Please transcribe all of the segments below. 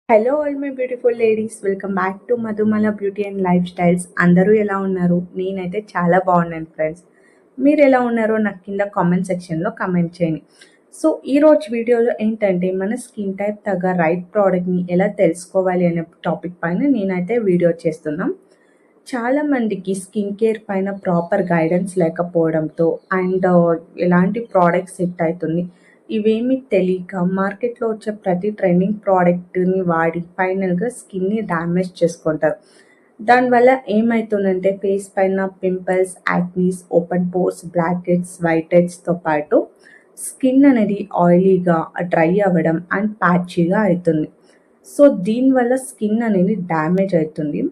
Hello all my beautiful ladies, welcome back to Madhumala beauty and lifestyles. అందరూ ఎలా ఉన్నారు? నేనైతే చాలా బాగున్నాను ఫ్రెండ్స్. మీరు ఎలా ఉన్నారో నాకు కింద కామెంట్ సెక్షన్లో కామెంట్ చేయండి. సో ఈరోజు వీడియోలో ఏంటంటే మన స్కిన్ టైప్ తగ్గ రైట్ ప్రోడక్ట్ని ఎలా తెలుసుకోవాలి అనే టాపిక్ పైన నేనైతే వీడియో చేస్తున్నాం. చాలామందికి స్కిన్ కేర్ పైన ప్రాపర్ గైడెన్స్ లేకపోవడంతో అండ్ ఎలాంటి ప్రోడక్ట్ సెట్ అవుతుంది ఇవేమీ తెలియక మార్కెట్లో వచ్చే ప్రతి ట్రెండింగ్ ప్రోడక్ట్ని వాడి ఫైనల్గా స్కిన్ని డ్యామేజ్ చేసుకుంటారు. దానివల్ల ఏమవుతుందంటే ఫేస్ పైన pimples, acnes, open pores, blackheads, white హెడ్స్తో పాటు స్కిన్ అనేది ఆయిలీగా, డ్రై అవ్వడం అండ్ ప్యాచీగా అవుతుంది. సో దీనివల్ల స్కిన్ అనేది డ్యామేజ్ అవుతుంది.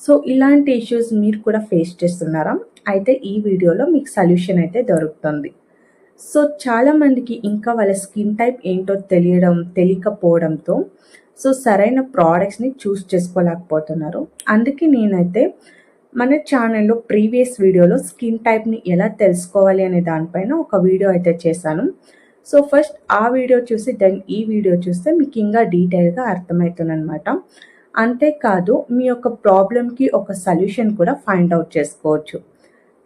సో ఇలాంటి ఇష్యూస్ మీరు కూడా ఫేస్ చేస్తున్నారా? అయితే ఈ వీడియోలో మీకు సొల్యూషన్ అయితే దొరుకుతుంది. సో చాలామందికి ఇంకా వాళ్ళ స్కిన్ టైప్ ఏంటో తెలియకపోవడంతో సో సరైన ప్రోడక్ట్స్ని చూస్ చేసుకోలేకపోతున్నారు. అందుకే నేనైతే మన ఛానల్లో ప్రీవియస్ వీడియోలో స్కిన్ టైప్ని ఎలా తెలుసుకోవాలి అనే దానిపైన ఒక వీడియో అయితే చేశాను. సో ఫస్ట్ ఆ వీడియో చూసి దెన్ ఈ వీడియో చూస్తే మీకు ఇంకా డీటెయిల్గా అర్థమవుతుంది అనమాట. అంతేకాదు మీ యొక్క ప్రాబ్లమ్కి ఒక సొల్యూషన్ కూడా ఫైండ్ అవుట్ చేసుకోవచ్చు.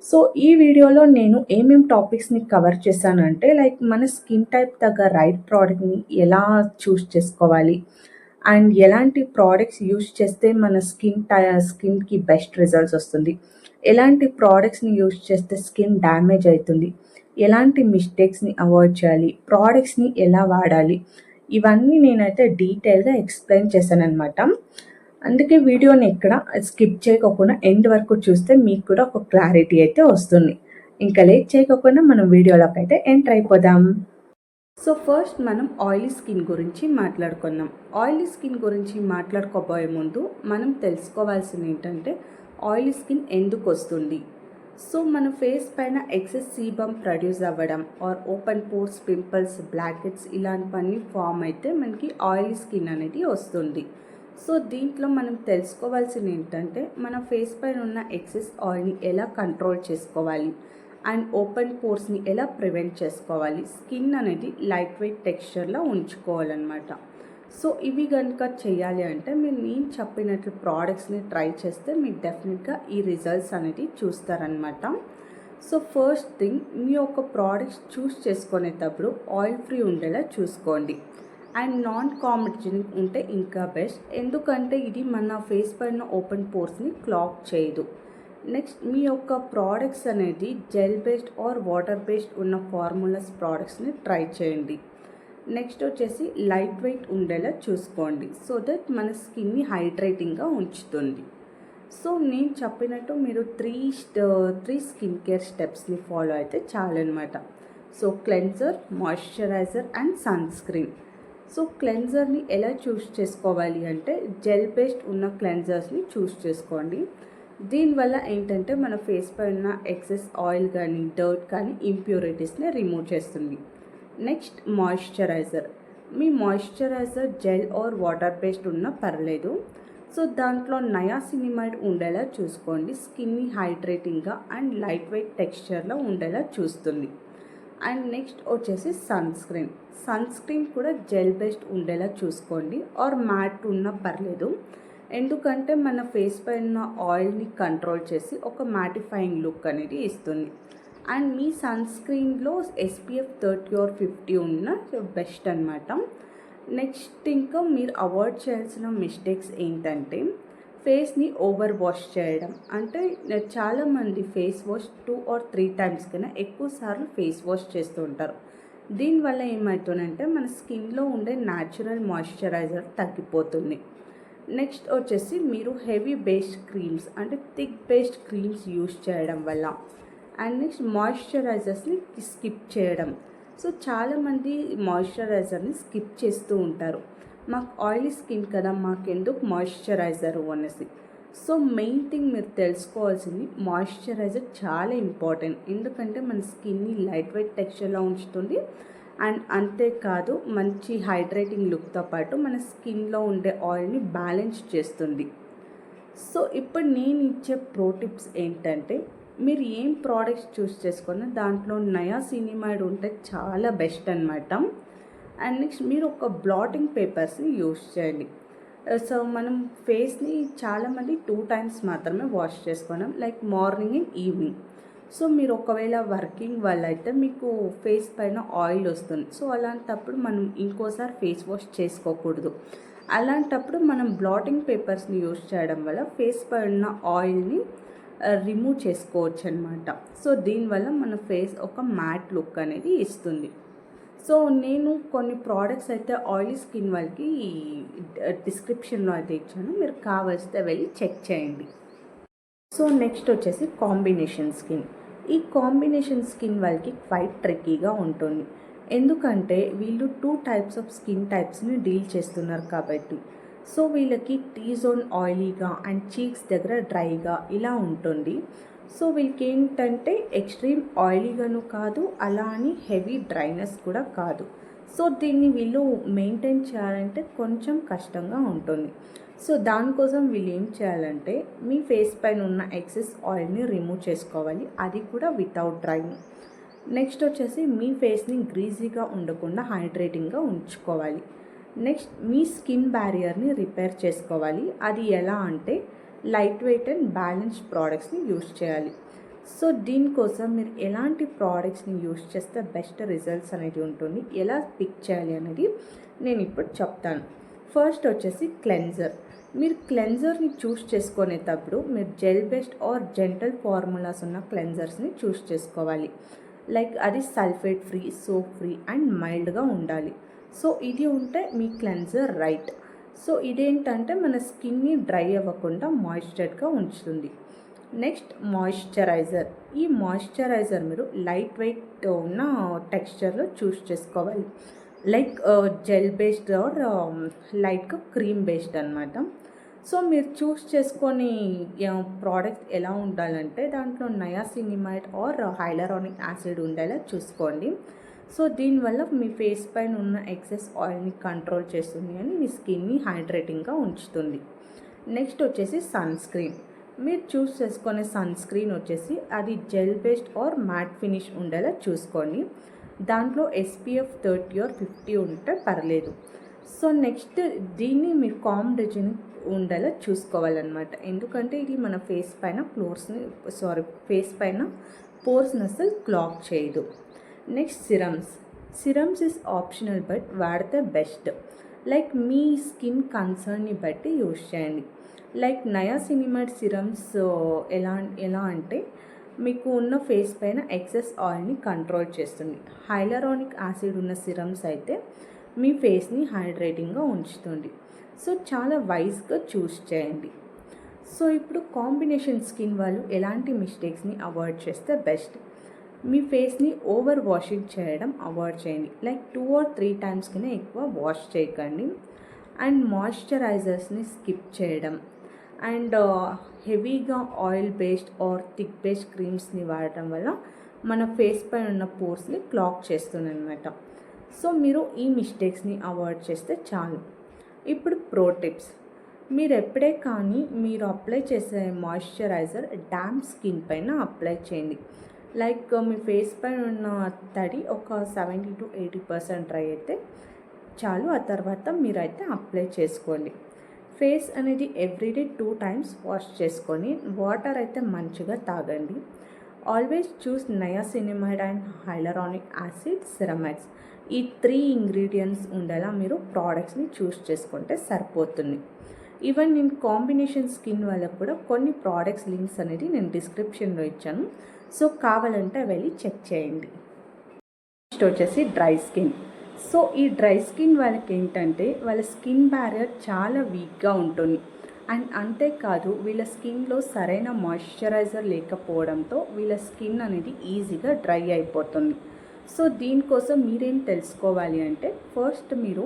సో ఈ వీడియోలో నేను ఏమేమి టాపిక్స్ని కవర్ చేశానంటే లైక్ మన స్కిన్ టైప్ తగ్గ రైట్ ప్రోడక్ట్ని ఎలా చూస్ చేసుకోవాలి అండ్ ఎలాంటి ప్రోడక్ట్స్ యూస్ చేస్తే మన స్కిన్కి బెస్ట్ రిజల్ట్స్ వస్తుంది, ఎలాంటి ప్రోడక్ట్స్ని యూస్ చేస్తే స్కిన్ డ్యామేజ్ అవుతుంది, ఎలాంటి మిస్టేక్స్ని అవాయిడ్ చేయాలి, ప్రోడక్ట్స్ని ఎలా వాడాలి, ఇవన్నీ నేనైతే డీటెయిల్గా ఎక్స్ప్లెయిన్ చేశాను అనమాట. అందుకే వీడియోని ఎక్కడ స్కిప్ చేయకుండా ఎండ్ వరకు చూస్తే మీకు కూడా ఒక క్లారిటీ అయితే వస్తుంది. ఇంకా లేట్ చేయకుండా మనం వీడియోలోకి అయితే ఎంటర్ అయిపోదాం. సో ఫస్ట్ మనం ఆయిలీ స్కిన్ గురించి మాట్లాడుకుందాం. ఆయిలీ స్కిన్ గురించి మాట్లాడుకోబోయే ముందు మనం తెలుసుకోవాల్సింది ఏంటంటే ఆయిలీ స్కిన్ ఎందుకు వస్తుంది. సో మన ఫేస్ పైన ఎక్సెస్ సీబమ్ ప్రొడ్యూస్ అవ్వడం or open pores, pimples, black heads ఇలాంటివన్నీ ఫామ్ అయితే మనకి ఆయిలీ స్కిన్ అనేది వస్తుంది. సో దీంట్లో మనం తెలుసుకోవాల్సింది ఏంటంటే మన ఫేస్ పైన ఉన్న ఎక్సెస్ ఆయిల్ని ఎలా కంట్రోల్ చేసుకోవాలి అండ్ ఓపెన్ పోర్స్ని ఎలా ప్రివెంట్ చేసుకోవాలి, స్కిన్ అనేది లైట్ వెయిట్ టెక్స్చర్లో ఉంచుకోవాలన్నమాట. సో ఇవి కనుక చేయాలి అంటే మీరు నేను చెప్పినట్లు ప్రోడక్ట్స్ని ట్రై చేస్తే మీరు డెఫినెట్గా ఈ రిజల్ట్స్ అనేది చూస్తారనమాట. సో ఫస్ట్ థింగ్, మీ యొక్క ప్రోడక్ట్స్ చూస్ చేసుకునేటప్పుడు ఆయిల్ ఫ్రీ ఉండేలా చూసుకోండి అండ్ నాన్ కామెడజెనిక్ ఉంటే ఇంకా బెస్ట్, ఎందుకంటే ఇది మన ఫేస్ పైన ఓపెన్ పోర్స్ని క్లాగ్ చేయదు. నెక్స్ట్ మీ యొక్క ప్రోడక్ట్స్ అనేది gel based or water based ఉన్న ఫార్ములాస్ ప్రోడక్ట్స్ని ట్రై చేయండి. నెక్స్ట్ వచ్చేసి లైట్ వెయిట్ ఉండేలా చూసుకోండి సో దట్ మన స్కిన్ని హైడ్రేటింగ్గా ఉంచుతుంది. సో నేను చెప్పినట్టు మీరు త్రీ స్కిన్ కేర్ స్టెప్స్ని ఫాలో అయితే చాలన్నమాట. So cleanser, moisturiser and sunscreen. So క్లెన్జర్ని ఎలా చూస్ చేసుకోవాలి అంటే జెల్ బేస్డ్ ఉన్న క్లెన్జర్స్ని చూస్ చేసుకోండి. దీనివల్ల ఏంటంటే మన ఫేస్ పై ఉన్న ఎక్సెస్ ఆయిల్ కానీ డర్ట్ కానీ ఇంప్యూరిటీస్ని రిమూవ్ చేస్తుంది. Next moisturiser. మీ moisturiser gel or water based ఉన్నా పర్లేదు. సో దాంట్లో నయాసినిమైడ్ ఉండేలా చూసుకోండి, స్కిన్ని హైడ్రేటింగ్గా అండ్ లైట్ వెయిట్ టెక్స్చర్లో ఉండేలా చూస్తుంది. అండ్ నెక్స్ట్ వచ్చేసి సన్ స్క్రీన్ కూడా జెల్ బేస్డ్ ఉండేలా చూసుకోండి ఆర్ మ్యాట్ ఉన్నా పర్లేదు, ఎందుకంటే మన ఫేస్ పైన ఆయిల్ని కంట్రోల్ చేసి ఒక మ్యాటిఫైయింగ్ లుక్ అనేది ఇస్తుంది. అండ్ మీ సన్ స్క్రీన్లో SPF 30 or 50 ఉన్న బెస్ట్ అనమాట. నెక్స్ట్ ఇంకా మీరు అవాయిడ్ చేయాల్సిన మిస్టేక్స్ ఏంటంటే ఫేస్ని ఓవర్ వాష్ చేయడం. అంటే చాలామంది ఫేస్ వాష్ 2 or 3 times కన్నా ఎక్కువ సార్లు ఫేస్ వాష్ చేస్తూ ఉంటారు. దీనివల్ల ఏమవుతుందంటే మన స్కిన్లో ఉండే న్యాచురల్ మాయిశ్చరైజర్ తగ్గిపోతుంది. నెక్స్ట్ వచ్చేసి మీరు హెవీ బేస్డ్ క్రీమ్స్ అంటే థిక్ బేస్డ్ క్రీమ్స్ యూస్ చేయడం వల్ల అండ్ నెక్స్ట్ మాయిశ్చరైజర్స్ని స్కిప్ చేయడం. సో చాలామంది మాయిశ్చరైజర్ని స్కిప్ చేస్తూ ఉంటారు, మాకు ఆయిలీ స్కిన్ కదా మాకెందుకు మాయిశ్చరైజరు అనేసి. సో మెయిన్ థింగ్ మీరు తెలుసుకోవాల్సింది మాయిశ్చరైజర్ చాలా ఇంపార్టెంట్, ఎందుకంటే మన స్కిన్ని లైట్ వెయిట్ టెక్స్చర్లో ఉంచుతుంది అండ్ అంతేకాదు మంచి హైడ్రేటింగ్ లుక్తో పాటు మన స్కిన్లో ఉండే ఆయిల్ని బ్యాలెన్స్ చేస్తుంది. సో ఇప్పుడు నేను ఇచ్చే ప్రో టిప్స్ ఏంటంటే మీరు ఏం ప్రోడక్ట్స్ చూస్ చేసుకున్నా దాంట్లో నయాసినిమైడ్ ఉంటే చాలా బెస్ట్ అనమాట. అండ్ నెక్స్ట్ మీరు ఒక బ్లాటింగ్ పేపర్స్ని యూస్ చేయండి. సో మనం ఫేస్ని చాలామంది 2 టైమ్స్ మాత్రమే వాష్ చేసుకున్నాం, like morning and evening. So మీరు ఒకవేళ వర్కింగ్ వల్ల అయితే మీకు ఫేస్ పైన ఆయిల్ వస్తుంది. సో అలాంటప్పుడు మనం ఇంకోసారి ఫేస్ వాష్ చేసుకోకూడదు. అలాంటప్పుడు మనం బ్లాటింగ్ పేపర్స్ని యూస్ చేయడం వల్ల ఫేస్ పైన ఆయిల్ని రిమూవ్ చేసుకోవచ్చు అనమాట. సో దీనివల్ల మన ఫేస్ ఒక మ్యాట్ లుక్ అనేది ఇస్తుంది. సో నేను కొన్ని ప్రోడక్ట్స్ అయితే ఆయిలీ స్కిన్ వాళ్ళకి డిస్క్రిప్షన్లో అయితే ఇచ్చాను, మీరు కావలిస్తే వెళ్ళి చెక్ చేయండి. సో నెక్స్ట్ వచ్చేసి కాంబినేషన్ స్కిన్. ఈ కాంబినేషన్ స్కిన్ వాళ్ళకి క్వైట్ ట్రిక్కీగా ఉంటుంది, ఎందుకంటే వీళ్ళు 2 టైప్స్ ఆఫ్ స్కిన్ టైప్స్ని డీల్ చేస్తున్నారు కాబట్టి. సో వీళ్ళకి టీ జోన్ ఆయిలీగా అండ్ చీక్స్ దగ్గర డ్రైగా ఇలా ఉంటుంది. సో వీళ్ళకి ఏంటంటే ఎక్స్ట్రీమ్ ఆయిలీగాను కాదు, అలా అని హెవీ డ్రైనెస్ కూడా కాదు. సో దీన్ని వీళ్ళు మెయింటైన్ చేయాలంటే కొంచెం కష్టంగా ఉంటుంది. సో దానికోసం వీళ్ళు ఏం చేయాలంటే మీ ఫేస్ పైన ఉన్న ఎక్సెస్ ఆయిల్ని రిమూవ్ చేసుకోవాలి, అది కూడా వితౌట్ డ్రైయింగ్. నెక్స్ట్ వచ్చేసి మీ ఫేస్ని గ్రీజీగా ఉండకుండా హైడ్రేటింగ్గా ఉంచుకోవాలి. నెక్స్ట్ మీ స్కిన్ బ్యారియర్ని రిపేర్ చేసుకోవాలి. అది ఎలా అంటే లైట్ వెయిట్ అండ్ బ్యాలెన్స్డ్ ప్రోడక్ట్స్ని యూస్ చేయాలి. సో దీనికోసం మీరు ఎలాంటి ప్రోడక్ట్స్ని యూస్ చేస్తే బెస్ట్ రిజల్ట్స్ అనేది ఉంటుంది, ఎలా పిక్ చేయాలి అనేది నేను ఇప్పుడు చెప్తాను. ఫస్ట్ వచ్చేసి క్లెన్జర్. మీరు క్లెన్జర్ని చూస్ చేసుకునేటప్పుడు మీరు gel based or gentle formulas ఉన్న క్లెన్జర్స్ని చూస్ చేసుకోవాలి. లైక్ అది sulphate free, soap free and మైల్డ్గా ఉండాలి. సో ఇది ఉంటే మీ క్లెన్జర్ రైట్. సో ఇదేంటంటే మన స్కిన్ని డ్రై అవ్వకుండా మాయిశ్చర్గా ఉంచుతుంది. Next moisturiser. ఈ మాయిశ్చరైజర్ మీరు లైట్ వెయిట్ ఉన్న టెక్స్చర్లో చూస్ చేసుకోవాలి, లైక్ జెల్ బేస్డ్ ఆర్ లైట్గా క్రీమ్ బేస్డ్ అనమాట. సో మీరు చూస్ చేసుకొని ప్రోడక్ట్ ఎలా ఉండాలంటే దాంట్లో నయాసినిమైడ్ ఆర్ హైలరానిక్ యాసిడ్ ఉండేలా చూసుకోండి. సో దీనివల్ల మీ ఫేస్ పైన ఉన్న ఎక్సెస్ ఆయిల్ని కంట్రోల్ చేస్తుంది అని మీ స్కిన్ని హైడ్రేటింగ్గా ఉంచుతుంది. నెక్స్ట్ వచ్చేసి సన్ స్క్రీన్. మీరు చూస్ చేసుకునే సన్ స్క్రీన్ వచ్చేసి అది gel based or matte finish ఉండేలా చూసుకోండి. దాంట్లో SPF 30 ఆర్ 50 ఉంటే పర్లేదు. సో నెక్స్ట్ దీన్ని మీరు కాంబినేషన్ ఉండేలా చూసుకోవాలన్నమాట, ఎందుకంటే ఇది మన ఫేస్ పైన ఫేస్ పైన పోర్స్ని అసలు క్లాగ్ చేయదు. Next serums is optional but వాడితే బెస్ట్. లైక్ మీ స్కిన్ కన్సర్న్ని బట్టి యూస్ చేయండి. లైక్ నయాసినిమైడ్ సిరమ్స్ ఎలా అంటే మీకు ఉన్న ఫేస్ పైన ఎక్సెస్ ఆయిల్ని కంట్రోల్ చేస్తుంది. హైలరానిక్ యాసిడ్ ఉన్న సిరమ్స్ అయితే మీ ఫేస్ని హైడ్రేటింగ్గా ఉంచుతుంది. సో చాలా వైజ్గా చూస్ చేయండి. సో ఇప్పుడు కాంబినేషన్ స్కిన్ వాళ్ళు ఎలాంటి మిస్టేక్స్ని అవాయిడ్ చేస్తే బెస్ట్. మీ ఫేస్ని ఓవర్ వాషింగ్ చేయడం అవాయిడ్ చేయండి, లైక్ 2 or 3 టైమ్స్ కన్నా ఎక్కువ వాష్ చేయకండి. అండ్ మాయిశ్చరైజర్స్ని స్కిప్ చేయడం అండ్ హెవీగా oil based or thick based క్రీమ్స్ని వాడటం వల్ల మన ఫేస్ పైన ఉన్న పోర్స్ని క్లాగ్ చేస్తుంది అనమాట. సో మీరు ఈ మిస్టేక్స్ని అవాయిడ్ చేస్తే చాలు. ఇప్పుడు ప్రో టిప్స్. మీరు ఎప్పుడే కానీ మీరు అప్లై చేసే మాయిశ్చరైజర్ డ్యామ్ స్కిన్ పైన అప్లై చేయండి. లైక్ మీ ఫేస్ పైన ఉన్న తడి ఒక 70 to 80% డ్రై అయితే చాలు, ఆ తర్వాత మీరైతే అప్లై చేసుకోండి. ఫేస్ అనేది ఎవ్రీడే 2 టైమ్స్ వాష్ చేసుకొని వాటర్ అయితే మంచిగా తాగండి. Always choose niacinamide and hyaluronic acid ceramides. ఈ 3 ఇంగ్రీడియంట్స్ ఉండేలా మీరు ప్రోడక్ట్స్ని చూస్ చేసుకుంటే సరిపోతుంది. ఈవెన్ నేను కాంబినేషన్ స్కిన్ వాళ్ళకు కూడా కొన్ని ప్రోడక్ట్స్ లింక్స్ అనేది నేను డిస్క్రిప్షన్లో ఇచ్చాను, సో కావాలంటే వెళ్ళి చెక్ చేయండి. నెక్స్ట్ వచ్చేసి డ్రై స్కిన్. సో ఈ డ్రై స్కిన్ వాళ్ళకి ఏంటంటే వాళ్ళ స్కిన్ బ్యారియర్ చాలా వీక్గా ఉంటుంది. అండ్ అంతేకాదు వీళ్ళ స్కిన్లో సరైన మాయిశ్చరైజర్ లేకపోవడంతో వీళ్ళ స్కిన్ అనేది ఈజీగా డ్రై అయిపోతుంది. సో దీనికోసం మీరేం తెలుసుకోవాలి అంటే ఫస్ట్ మీరు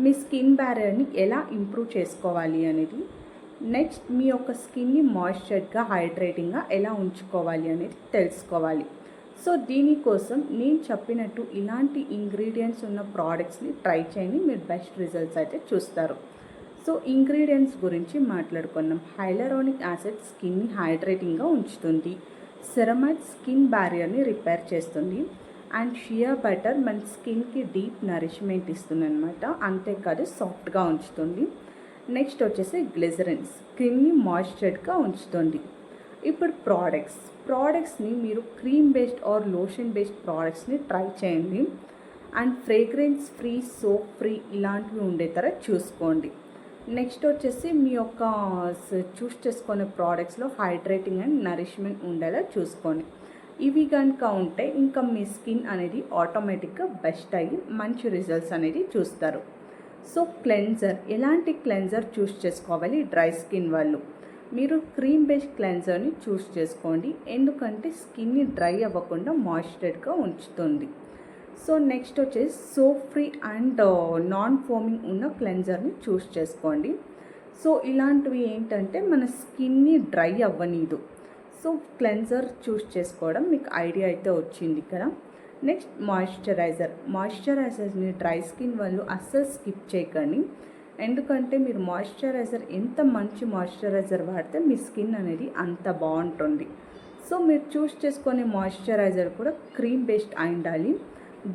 మీ స్కిన్ బ్యారియర్ని ఎలా ఇంప్రూవ్ చేసుకోవాలి అనేది, నెక్స్ట్ మీ యొక్క స్కిన్ని మాయిశ్చర్గా హైడ్రేటింగ్గా ఎలా ఉంచుకోవాలి అనేది తెలుసుకోవాలి. సో దీనికోసం నేను చెప్పినట్టు ఇలాంటి ఇంగ్రీడియంట్స్ ఉన్న ప్రోడక్ట్స్ని ట్రై చేయండి, మీరు బెస్ట్ రిజల్ట్స్ అయితే చూస్తారు. సో ఇంగ్రీడియంట్స్ గురించి మాట్లాడుకున్నాం. హైలరానిక్ యాసిడ్ స్కిన్ని హైడ్రేటింగ్గా ఉంచుతుంది, సెరమైడ్ స్కిన్ బ్యారియర్ని రిపేర్ చేస్తుంది, అండ్ షియా బటర్ మన స్కిన్కి డీప్ నరిష్మెంట్ ఇస్తుంది అనమాట, అంతేకాదు సాఫ్ట్గా ఉంచుతుంది. నెక్స్ట్ వచ్చేసి గ్లిజరిన్ స్కిన్ని మాయిశ్చర్డ్గా ఉంచుతుంది. ఇప్పుడు ప్రోడక్ట్స్ని మీరు cream based or lotion based ప్రోడక్ట్స్ని ట్రై చేయండి. And fragrance free, soap free ఇలాంటివి ఉండేతర చూసుకోండి. నెక్స్ట్ వచ్చేసి మీ యొక్క చూస్ చేసుకునే ప్రోడక్ట్స్లో హైడ్రేటింగ్ అండ్ నరిష్మెంట్ ఉండేలా చూసుకోండి. ఇవి కనుక ఉంటే ఇంకా మీ స్కిన్ అనేది ఆటోమేటిక్గా బెస్ట్ అయ్యి మంచి రిజల్ట్స్ అనేది చూస్తారు. సో క్లెన్జర్, ఎలాంటి క్లెన్జర్ చూస్ చేసుకోవాలి డ్రై స్కిన్ వాళ్ళు? మీరు క్రీమ్ బేస్డ్ క్లెన్జర్ని చూస్ చేసుకోండి, ఎందుకంటే స్కిన్ని డ్రై అవ్వకుండా మాయిశ్చర్డ్గా ఉంచుతుంది. సో నెక్స్ట్ వచ్చేసి soap free and non foaming ఉన్న క్లెన్జర్ని చూస్ చేసుకోండి. సో ఇలాంటివి ఏంటంటే మన స్కిన్ని డ్రై అవ్వనీదు. సో క్లెన్జర్ చూస్ చేసుకోవడం మీకు ఐడియా అయితే వచ్చింది కదా. నెక్స్ట్ మాయిశ్చరైజర్ని డ్రై స్కిన్ వాళ్ళు అస్సలు స్కిప్ చేయకండి, ఎందుకంటే మీరు మాయిశ్చరైజర్ ఎంత మంచి మాయిశ్చరైజర్ వాడితే మీ స్కిన్ అనేది అంత బాగుంటుంది. సో మీరు చూస్ చేసుకునే మాయిశ్చరైజర్ కూడా క్రీమ్ బేస్డ్ అయి ఉండాలి.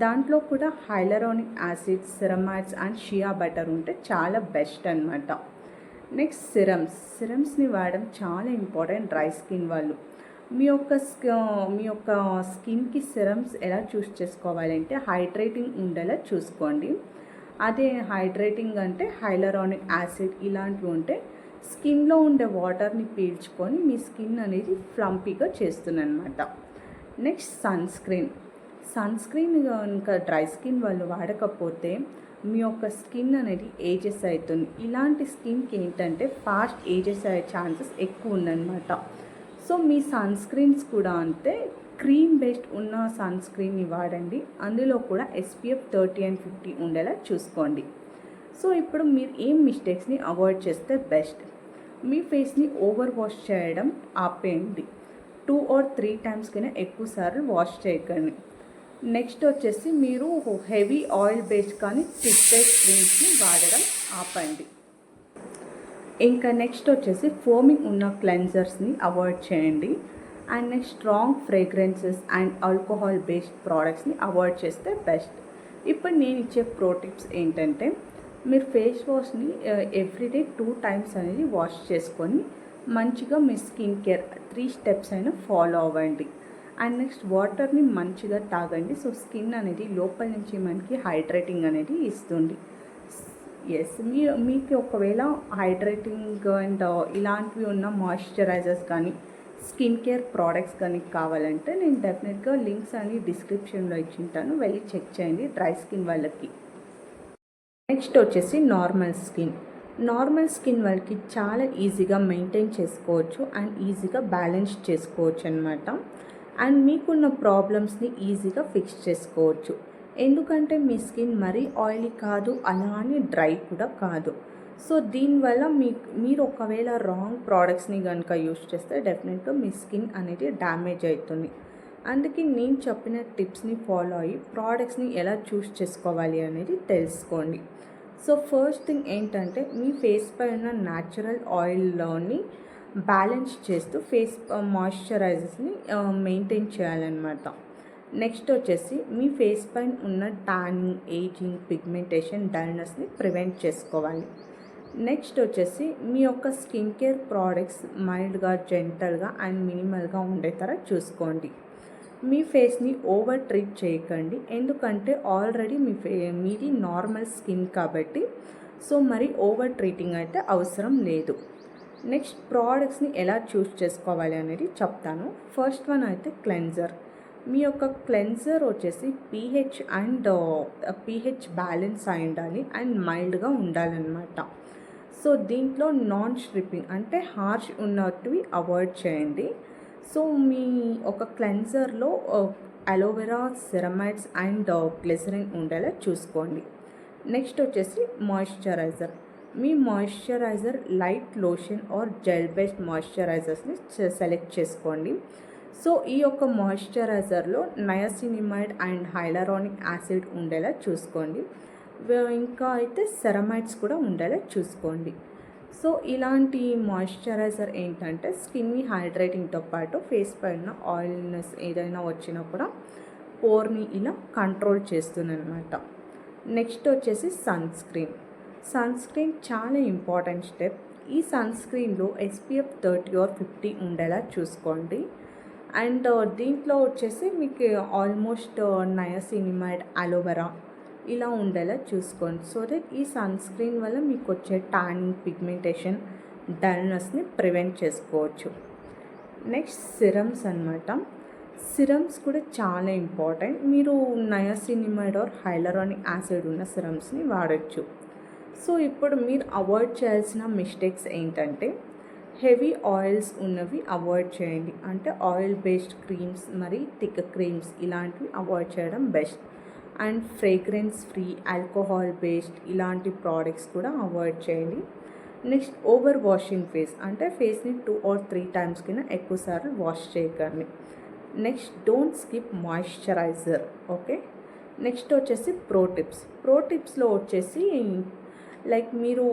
దాంట్లో కూడా hyaluronic acid, ceramides and shea butter ఉంటే చాలా బెస్ట్ అనమాట. నెక్స్ట్ సిరమ్స్ని వాడడం చాలా ఇంపార్టెంట్ డ్రై స్కిన్ వాళ్ళు. మీ యొక్క స్కిన్కి సిరమ్స్ ఎలా చూస్ చేసుకోవాలంటే హైడ్రేటింగ్ ఉండేలా చూసుకోండి. అదే హైడ్రేటింగ్ అంటే హైలరానిక్ యాసిడ్ ఇలాంటివి ఉంటే స్కిన్లో ఉండే వాటర్ని పీల్చుకొని మీ స్కిన్ అనేది ఫ్లంపీగా చేస్తుందన్నమాట. నెక్స్ట్ సన్ స్క్రీన్ కనుక డ్రై స్కిన్ వాళ్ళు వాడకపోతే మీ యొక్క స్కిన్ అనేది ఏజెస్ అవుతుంది. ఇలాంటి స్కిన్కి ఏంటంటే ఫాస్ట్ ఏజెస్ అయ్యే ఛాన్సెస్ ఎక్కువ ఉందన్నమాట. సో మీ సన్ స్క్రీన్స్ కూడా అంతే, క్రీమ్ బేస్డ్ ఉన్న సన్ స్క్రీన్ని వాడండి. అందులో కూడా SPF 30 and 50 ఉండేలా చూసుకోండి. సో ఇప్పుడు మీరు ఏం మిస్టేక్స్ని అవాయిడ్ చేస్తే బెస్ట్? మీ ఫేస్ని ఓవర్ వాష్ చేయడం ఆపేయండి. 2 or 3 times కన్నా ఎక్కువ సార్లు వాష్ చేయకండి. నెక్స్ట్ వచ్చేసి మీరు హెవీ ఆయిల్ బేస్డ్ కానీ స్టిక్ బేస్డ్ క్రీమ్స్ని వాడడం ఆపండి. ఇంకా నెక్స్ట్ వచ్చేసి ఫోమింగ్ ఉన్న క్లెన్జర్స్ని అవాయిడ్ చేయండి. And next strong fragrances and alcohol based ప్రోడక్ట్స్ని అవాయిడ్ చేస్తే బెస్ట్. ఇప్పుడు నేను ఇచ్చే ప్రో టిప్స్ ఏంటంటే మీరు ఫేస్ వాష్ని ఎవ్రీడే 2 times అనేది వాష్ చేసుకొని మంచిగా మీ స్కిన్ కేర్ 3 steps అయినా ఫాలో అవ్వండి. అండ్ నెక్స్ట్ వాటర్ని మంచిగా తాగండి. సో స్కిన్ అనేది లోపల నుంచి మనకి హైడ్రేటింగ్ అనేది ఇస్తుంది. ఎస్, మీకు ఒకవేళ హైడ్రేటింగ్ అండ్ ఇలాంటివి ఉన్న మాయిశ్చరైజర్స్ కానీ స్కిన్ కేర్ ప్రోడక్ట్స్ కానీ కావాలంటే నేను డెఫినెట్గా లింక్స్ అని డిస్క్రిప్షన్లో ఇచ్చింటాను, వెళ్ళి చెక్ చేయండి డ్రై స్కిన్ వాళ్ళకి. నెక్స్ట్ వచ్చేసి నార్మల్ స్కిన్ వాళ్ళకి చాలా ఈజీగా మెయింటైన్ చేసుకోవచ్చు అండ్ ఈజీగా బ్యాలెన్స్ చేసుకోవచ్చు అనమాట. అండ్ మీకున్న ప్రాబ్లమ్స్ని ఈజీగా ఫిక్స్ చేసుకోవచ్చు, ఎందుకంటే మీ స్కిన్ మరీ ఆయిలీ కాదు, అలా అని డ్రై కూడా కాదు. సో దీనివల్ల మీరు ఒకవేళ రాంగ్ ప్రోడక్ట్స్ని కనుక యూస్ చేస్తే డెఫినెట్గా మీ స్కిన్ అనేది డ్యామేజ్ అవుతుంది. అందుకే నేను చెప్పిన టిప్స్ని ఫాలో అయ్యి ప్రోడక్ట్స్ని ఎలా చూస్ చేసుకోవాలి అనేది తెలుసుకోండి. సో ఫస్ట్ థింగ్ ఏంటంటే మీ ఫేస్ పై ఉన్న న్యాచురల్ ఆయిల్లోని బ్యాలెన్స్ చేస్తూ ఫేస్ మాయిశ్చరైజర్స్ని మెయింటైన్ చేయాలన్నమాట. నెక్స్ట్ వచ్చేసి మీ ఫేస్ పైన ఉన్న టానింగ్, ఏజింగ్, పిగ్మెంటేషన్, డల్నెస్ని ప్రివెంట్ చేసుకోవాలి. నెక్స్ట్ వచ్చేసి మీ యొక్క స్కిన్ కేర్ ప్రోడక్ట్స్ మైల్డ్గా, జెంటల్గా అండ్ మినిమల్గా ఉండేతర చూసుకోండి. మీ ఫేస్ని ఓవర్ ట్రీట్ చేయకండి, ఎందుకంటే ఆల్రెడీ మీది నార్మల్ స్కిన్ కాబట్టి సో మరి ఓవర్ ట్రీటింగ్ అయితే అవసరం లేదు. నెక్స్ట్ ప్రోడక్ట్స్ని ఎలా చూస్ చేసుకోవాలి అనేది చెప్తాను. ఫస్ట్ వన్ అయితే క్లెన్జర్. మీ యొక్క క్లెన్జర్ వచ్చేసి pH బ్యాలెన్స్ అయి ఉండాలి అండ్ మైల్డ్గా ఉండాలన్నమాట. సో దీంట్లో నాన్ స్ట్రిప్పింగ్ అంటే హార్ష్ ఉన్నటివి అవాయిడ్ చేయండి. సో మీ ఒక క్లెన్జర్లో అలోవెరా, సెరమైడ్స్ అండ్ గ్లిసరిన్ ఉండేలా చూసుకోండి. నెక్స్ట్ వచ్చేసి మాయిశ్చరైజర్. మీ moisturiser light lotion or gel based మాయిశ్చరైజర్స్ని సెలెక్ట్ చేసుకోండి. సో ఈ యొక్క మాయిశ్చరైజర్లో నయాసినిమైడ్ అండ్ హైలరానిక్ యాసిడ్ ఉండేలా చూసుకోండి. ఇంకా అయితే సెరమైడ్స్ కూడా ఉండేలా చూసుకోండి. సో ఇలాంటి మాయిశ్చరైజర్ ఏంటంటే స్కిన్ని హైడ్రేటింగ్తో పాటు ఫేస్ పైన ఆయిల్నెస్ ఏదైనా వచ్చినా కూడా పోర్ని ఇలా కంట్రోల్ చేస్తుందన్నమాట. నెక్స్ట్ వచ్చేసి సన్ సన్ స్క్రీన్ చాలా ఇంపార్టెంట్ స్టెప్. ఈ సన్ స్క్రీన్లో ఎస్పీఎఫ్ 30 ఆర్ 50 ఉండేలా చూసుకోండి. అండ్ దీంట్లో వచ్చేసి మీకు ఆల్మోస్ట్ నయాసినిమైడ్, అలోవెరా ఇలా ఉండేలా చూసుకోండి. సో దట్ ఈ సన్ స్క్రీన్ వల్ల మీకు వచ్చే ట్యానింగ్, పిగ్మెంటేషన్, డల్నెస్ని ప్రివెంట్ చేసుకోవచ్చు. నెక్స్ట్ సిరమ్స్ అనమాట. సిరమ్స్ కూడా చాలా ఇంపార్టెంట్. మీరు నయాసినిమైడ్ ఆర్ హైలరానిక్ యాసిడ్ ఉన్న సిరమ్స్ని వాడచ్చు. సో ఇప్పుడు మీరు అవాయిడ్ చేయాల్సిన మిస్టేక్స్ ఏంటంటే హెవీ ఆయిల్స్ ఉన్నవి అవాయిడ్ చేయండి. అంటే ఆయిల్ బేస్డ్ క్రీమ్స్, మరి థిక్ క్రీమ్స్ ఇలాంటివి అవాయిడ్ చేయడం best. And fragrance free, alcohol based ఇలాంటి ప్రోడక్ట్స్ కూడా అవాయిడ్ చేయండి. నెక్స్ట్ ఓవర్ వాషింగ్ ఫేస్, అంటే ఫేస్ని 2 or 3 times కింద ఎక్కువసార్లు వాష్ చేయకండి. Next don't skip moisturiser. Okay. Next వచ్చేసి ప్రో టిప్స్లో వచ్చేసి లైక్ మీరు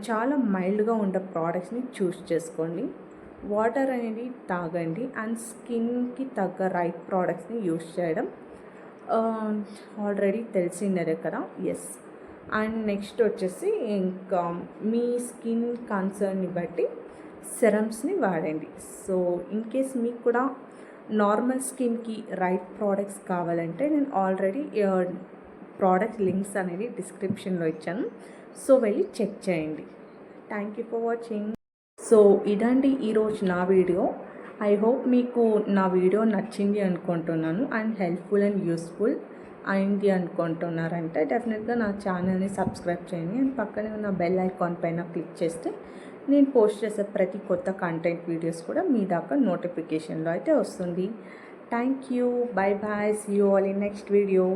చాలా మైల్డ్గా ఉండే ప్రోడక్ట్స్ని చూస్ చేసుకోండి. వాటర్ అనేది తాగండి అండ్ స్కిన్కి తగ్గ రైట్ ప్రోడక్ట్స్ని యూస్ చేయడం ఆల్రెడీ తెలిసిందే కదా. ఎస్. అండ్ నెక్స్ట్ వచ్చేసి ఇంకా మీ స్కిన్ కన్సర్న్ని బట్టి సెరమ్స్ని వాడండి. సో ఇన్ కేస్ మీకు కూడా నార్మల్ స్కిన్కి రైట్ ప్రోడక్ట్స్ కావాలంటే నేను ఆల్రెడీ ప్రోడక్ట్ లింక్స్ అనేది డిస్క్రిప్షన్లో ఇచ్చాను. సో వెళ్ళి చెక్ చేయండి. Thank you for watching. So ఇదండి ఈరోజు నా వీడియో. ఐ హోప్ మీకు నా వీడియో నచ్చింది అనుకుంటున్నాను అండ్ హెల్ప్ఫుల్ అండ్ యూస్ఫుల్ అయింది అనుకుంటున్నారంటే డెఫినెట్గా నా ఛానల్ని సబ్స్క్రైబ్ చేయండి అండ్ పక్కనే ఉన్న బెల్ ఐకాన్ పైన క్లిక్ చేస్తే నేను పోస్ట్ చేసే ప్రతి కొత్త కంటెంట్ వీడియోస్ కూడా మీ దాకా నోటిఫికేషన్లో అయితే వస్తుంది. Thank you. Bye bye. See you all in next video.